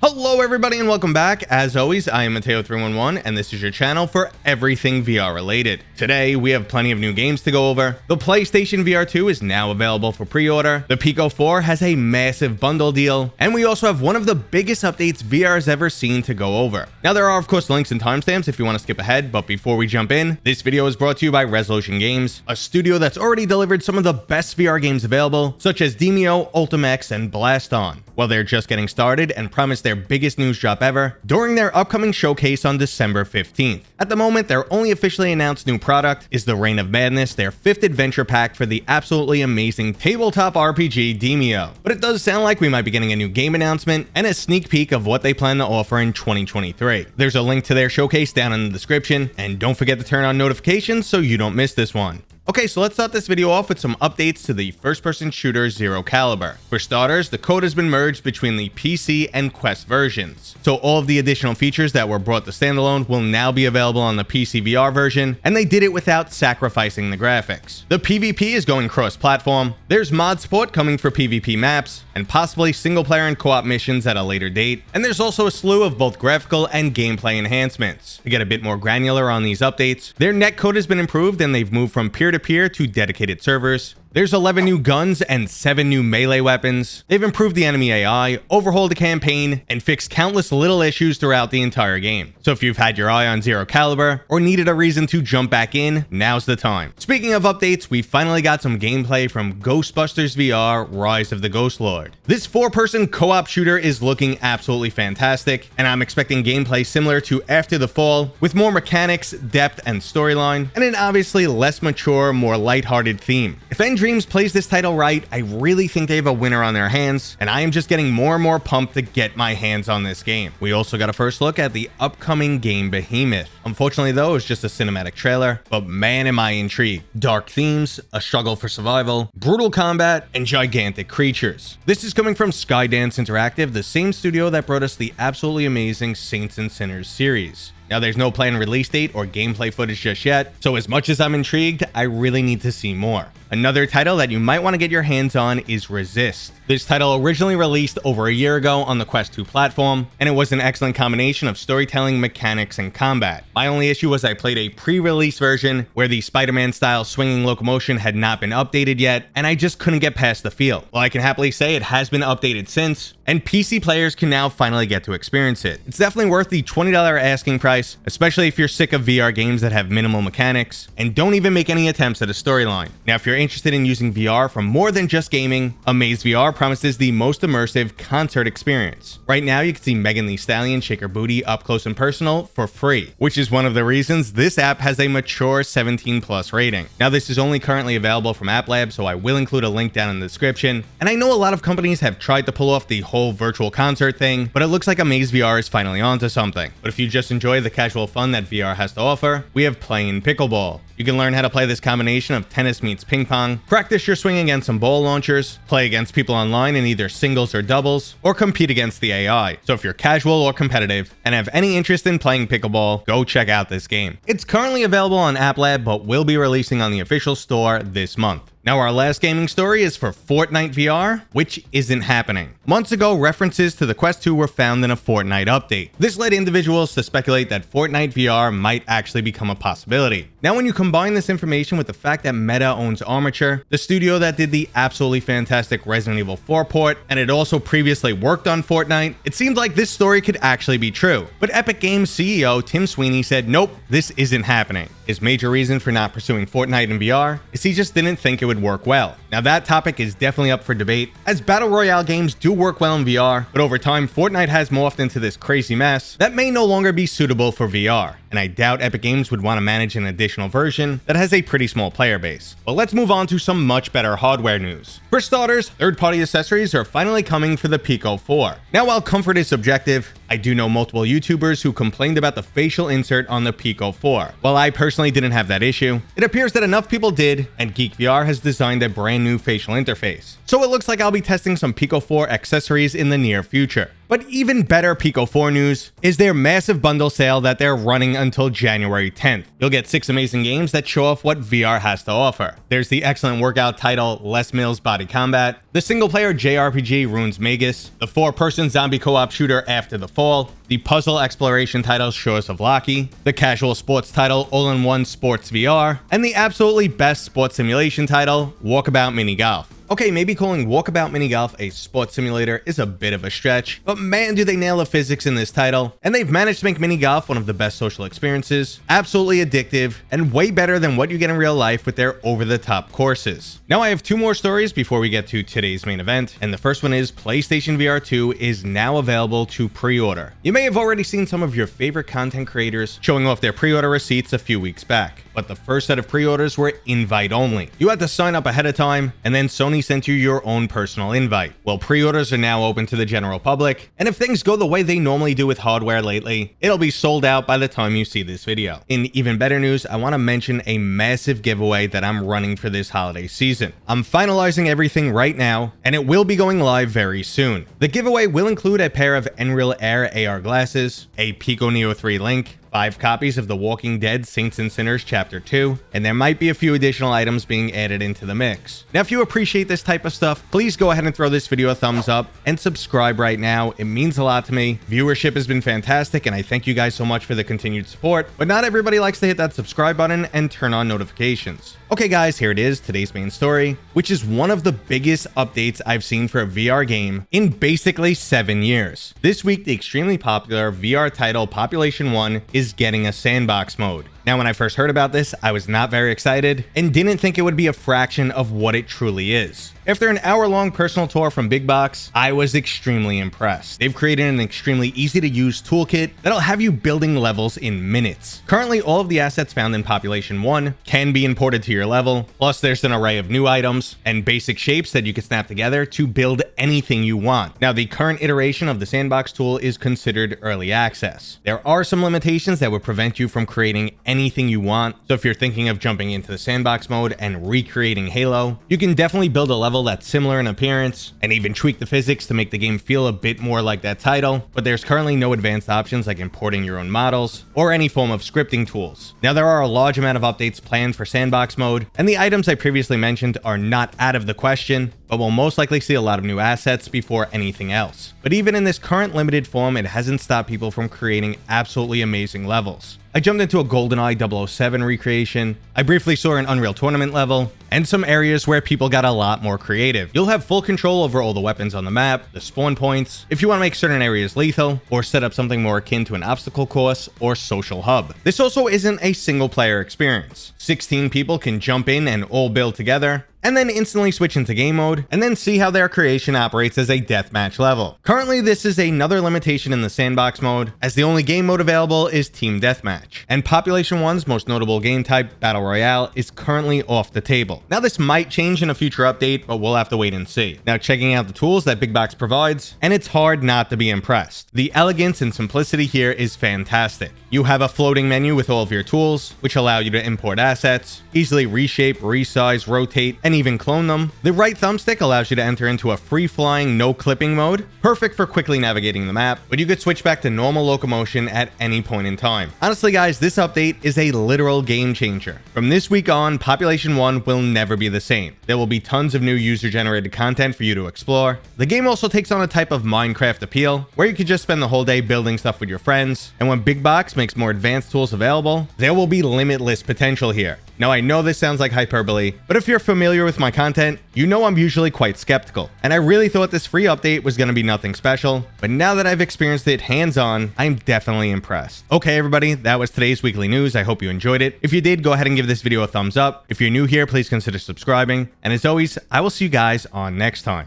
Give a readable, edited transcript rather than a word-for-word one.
Hello everybody and welcome back. As always, I am Mateo311 and this is your channel for everything VR related. Today we have plenty of new games to go over. The PlayStation VR 2 is now available for pre-order. The Pico 4 has a massive bundle deal, and we also have one of the biggest updates VR has ever seen to go over. Now there are of course links and timestamps if you want to skip ahead, but before we jump in, this video is brought to you by Resolution Games, a studio that's already delivered some of the best VR games available, such as Demeo, Ultimax, and Blast On. Well, they're just getting started and promised their biggest news drop ever during their upcoming showcase on December 15th. At the moment, their only officially announced new product is the Reign of Madness, their 5th adventure pack for the absolutely amazing tabletop RPG Demeo. But it does sound like we might be getting a new game announcement and a sneak peek of what they plan to offer in 2023. There's a link to their showcase down in the description, and don't forget to turn on notifications so you don't miss this one. Okay, so let's start this video off with some updates to the first-person shooter Zero Caliber. For starters, the code has been merged between the PC and Quest versions. So all of the additional features that were brought to standalone will now be available on the PCVR version, and they did it without sacrificing the graphics. The PvP is going cross-platform. There's mod support coming for PvP maps, and possibly single-player and co-op missions at a later date. And there's also a slew of both graphical and gameplay enhancements. To get a bit more granular on these updates, their netcode has been improved and they've moved from peer-to-peer to dedicated servers. There's 11 new guns and 7 new melee weapons. They've improved the enemy AI, overhauled the campaign, and fixed countless little issues throughout the entire game. So if you've had your eye on Zero Caliber or needed a reason to jump back in, now's the time. Speaking of updates, we finally got some gameplay from Ghostbusters VR Rise of the Ghost Lord. This 4-person co-op shooter is looking absolutely fantastic, and I'm expecting gameplay similar to After the Fall, with more mechanics, depth, and storyline, and an obviously less mature, more lighthearted theme. If Dreams plays this title right, I really think they have a winner on their hands, and I am just getting more and more pumped to get my hands on this game. We also got a first look at the upcoming game Behemoth. Unfortunately though, it's just a cinematic trailer, but man am I intrigued. Dark themes, a struggle for survival, brutal combat, and gigantic creatures. This is coming from Skydance Interactive, the same studio that brought us the absolutely amazing Saints and Sinners series. Now there's no planned release date or gameplay footage just yet, so as much as I'm intrigued, I really need to see more. Another title that you might want to get your hands on is Resist. This title originally released over a year ago on the Quest 2 platform, and it was an excellent combination of storytelling, mechanics, and combat. My only issue was I played a pre-release version where the Spider-Man style swinging locomotion had not been updated yet, and I just couldn't get past the feel. Well, I can happily say it has been updated since, and PC players can now finally get to experience it. It's definitely worth the $20 asking price, especially if you're sick of VR games that have minimal mechanics and don't even make any attempts at a storyline. Now, if you're interested in using VR for more than just gaming, AmazeVR promises the most immersive concert experience. Right now, you can see Megan Thee Stallion shake her booty up close and personal for free, which is one of the reasons this app has a mature 17+ rating. Now, this is only currently available from App Lab, so I will include a link down in the description. And I know a lot of companies have tried to pull off the whole virtual concert thing, but it looks like AmazeVR is finally onto something. But if you just enjoy the casual fun that VR has to offer, we have Playin Pickleball. You can learn how to play this combination of tennis meets ping pong, practice your swing against some ball launchers, play against people online in either singles or doubles, or compete against the AI. So if you're casual or competitive and have any interest in playing pickleball, go check out this game. It's currently available on App Lab, but will be releasing on the official store this month. Now our last gaming story is for Fortnite VR, which isn't happening. Months ago, references to the Quest 2 were found in a Fortnite update. This led individuals to speculate that Fortnite VR might actually become a possibility. Now when you combine this information with the fact that Meta owns Armature, the studio that did the absolutely fantastic Resident Evil 4 port, and it also previously worked on Fortnite, it seemed like this story could actually be true. But Epic Games CEO Tim Sweeney said nope, this isn't happening. His major reason for not pursuing Fortnite in VR is he just didn't think it would work well. Now that topic is definitely up for debate, as battle royale games do work well in VR, but over time Fortnite has morphed into this crazy mess that may no longer be suitable for VR, and I doubt Epic Games would want to manage an additional version that has a pretty small player base. But let's move on to some much better hardware news. For starters, third-party accessories are finally coming for the Pico 4. Now while comfort is subjective, I do know multiple YouTubers who complained about the facial insert on the Pico 4. While I personally didn't have that issue, it appears that enough people did, and Geek VR has designed a brand new facial interface. So it looks like I'll be testing some Pico 4 accessories in the near future. But even better Pico 4 news is their massive bundle sale that they're running until January 10th. You'll get 6 amazing games that show off what VR has to offer. There's the excellent workout title Les Mills Body Combat, the single-player JRPG Runes Magus, the 4-person zombie co-op shooter After the Fall, the puzzle exploration title Shores of Laki, the casual sports title All-in-One Sports VR, and the absolutely best sports simulation title Walkabout Mini Golf. Okay, maybe calling Walkabout Mini Golf a sports simulator is a bit of a stretch, but man, do they nail the physics in this title. And they've managed to make mini golf one of the best social experiences, absolutely addictive, and way better than what you get in real life with their over-the-top courses. Now I have 2 more stories before we get to today's main event, and the first one is PlayStation VR 2 is now available to pre-order. You may have already seen some of your favorite content creators showing off their pre-order receipts a few weeks back, but the first set of pre-orders were invite only. You had to sign up ahead of time, and then Sony sent you your own personal invite. Well, pre-orders are now open to the general public, and if things go the way they normally do with hardware lately, it'll be sold out by the time you see this video. In even better news, I want to mention a massive giveaway that I'm running for this holiday season. I'm finalizing everything right now, and it will be going live very soon. The giveaway will include a pair of Nreal Air AR glasses, a Pico Neo 3 Link, 5 copies of The Walking Dead Saints and Sinners Chapter 2, and there might be a few additional items being added into the mix. Now, if you appreciate this type of stuff, please go ahead and throw this video a thumbs up and subscribe right now. It means a lot to me. Viewership has been fantastic, and I thank you guys so much for the continued support, but not everybody likes to hit that subscribe button and turn on notifications. Okay guys, here it is, today's main story, which is one of the biggest updates I've seen for a VR game in basically 7 years. This week, the extremely popular VR title Population 1 is getting a sandbox mode. Now, when I first heard about this, I was not very excited and didn't think it would be a fraction of what it truly is. After an hour-long personal tour from Big Box, I was extremely impressed. They've created an extremely easy-to-use toolkit that'll have you building levels in minutes. Currently, all of the assets found in Population 1 can be imported to your level, plus there's an array of new items and basic shapes that you can snap together to build anything you want. Now, the current iteration of the sandbox tool is considered early access. There are some limitations that would prevent you from creating anything you want, so if you're thinking of jumping into the sandbox mode and recreating Halo, you can definitely build a level that's similar in appearance and even tweak the physics to make the game feel a bit more like that title, but there's currently no advanced options like importing your own models or any form of scripting tools. Now, there are a large amount of updates planned for sandbox mode, and the items I previously mentioned are not out of the question, but we'll most likely see a lot of new assets before anything else. But even in this current limited form, it hasn't stopped people from creating absolutely amazing levels. I jumped into a GoldenEye 007 recreation, I briefly saw an Unreal Tournament level, and some areas where people got a lot more creative. You'll have full control over all the weapons on the map, the spawn points, if you want to make certain areas lethal, or set up something more akin to an obstacle course or social hub. This also isn't a single player experience. 16 people can jump in and all build together, and then instantly switch into game mode, and then see how their creation operates as a deathmatch level. Currently, this is another limitation in the sandbox mode, as the only game mode available is Team Deathmatch, and Population 1's most notable game type, Battle Royale, is currently off the table. Now, this might change in a future update, but we'll have to wait and see. Now, checking out the tools that Big Box provides, and it's hard not to be impressed. The elegance and simplicity here is fantastic. You have a floating menu with all of your tools, which allow you to import assets, easily reshape, resize, rotate, and even clone them. The right thumbstick allows you to enter into a free-flying, no-clipping mode, perfect for quickly navigating the map, but you could switch back to normal locomotion at any point in time. Honestly, guys, this update is a literal game changer. From this week on, Population 1 will never be the same. There will be tons of new user-generated content for you to explore. The game also takes on a type of Minecraft appeal, where you could just spend the whole day building stuff with your friends, and when Big Box makes more advanced tools available, there will be limitless potential here. Now, I know this sounds like hyperbole, but if you're familiar with my content, you know I'm usually quite skeptical, and I really thought this free update was going to be nothing special, but now that I've experienced it hands-on, I'm definitely impressed. Okay, everybody, that was today's weekly news. I hope you enjoyed it. If you did, go ahead and give this video a thumbs up. If you're new here, please consider subscribing, and as always, I will see you guys on next time.